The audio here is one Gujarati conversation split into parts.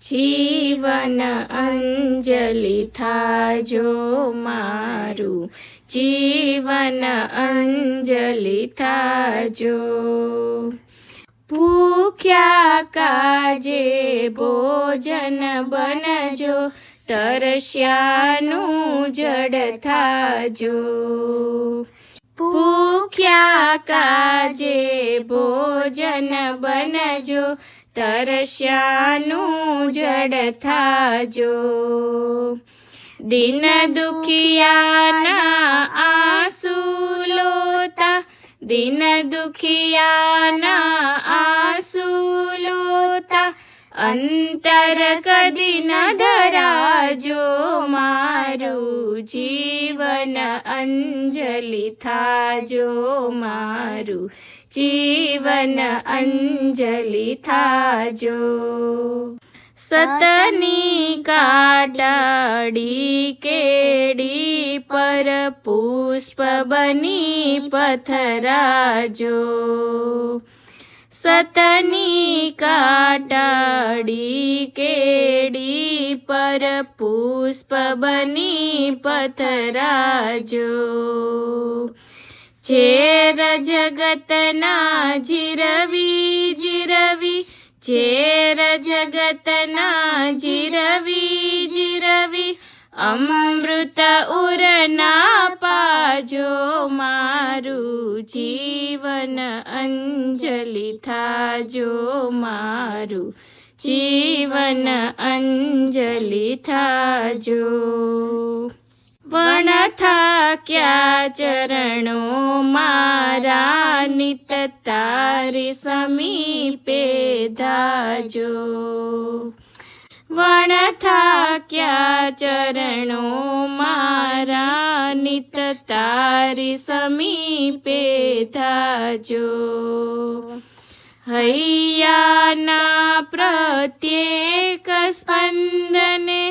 જીવન અંજલિ થાજો મારું, જીવન અંજલિ થાજો। ભૂખ્યા કાજે ભોજન બનજો, તરસ્યાનું જડ થાજો। ભૂખ્યા કાજે ભોજન બનજો, તરસ્યાનું જડ થાજો। દિન દુખિયાના આંસુ લોતા, દિન દુખિયાના આંસુ લોતા, અંતર કદી ન ધરાજો મારું, જીવન અંજલિ થાજો મારું, જીવન અંજલિ થાજો। સતની કાટાડી કેડી પર પુષ્પ બની પથરાજો। સતની કાટાડી કેડી પર પુષ્પ બની પથરાજો। ઝેર જગતના જીરવી જીરવી, ઝેર જગતના જીરવી જીરવી, અમૃત ઉર ના પાજો મારું, જીવન અંજલિ થાજો મારું, જીવન અંજલિ થાજો। વણ થાક્યા ચરણો મારા, નિત તારી સમીપે ધાજો। વણ થાક્યા ચરણો મારા, નિત તારી સમીપે ધાજો। હૈયાના પ્રત્યેક સ્પંદને,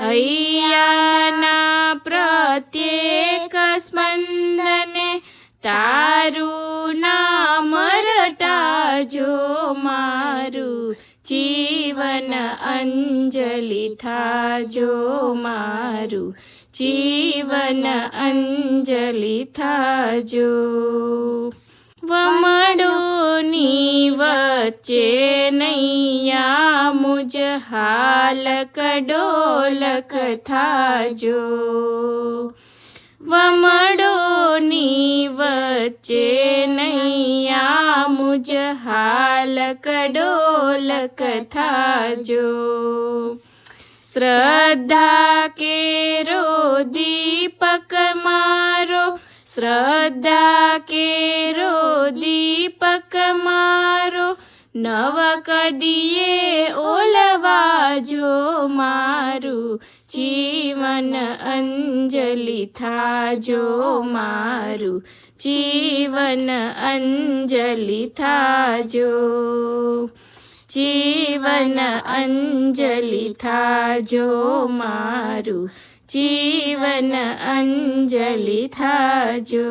હૈયાના પ્રત્યેક સ્પંદને, તારું નામ રટાજો મારું, જીવન અંજલિ થાજો મારું, જીવન અંજલિ થાજો। વમળોની વચ્ચે નૈયા મુજ હાલક ડોલક થાજો। વમળોની વચ્ચે નૈયા મુજ હાલક ડોલક થાજો। શ્રદ્ધા કેરો દીપક મારો, શ્રદ્ધા કેરો દીપક મારો, નવ કદીએ ઓલવાજો મારું, જીવન અંજલિ થાજો મારું, જીવન અંજલિ થાજો, જીવન અંજલિ થાજો મારું, જીવન અંજલિ થાજો।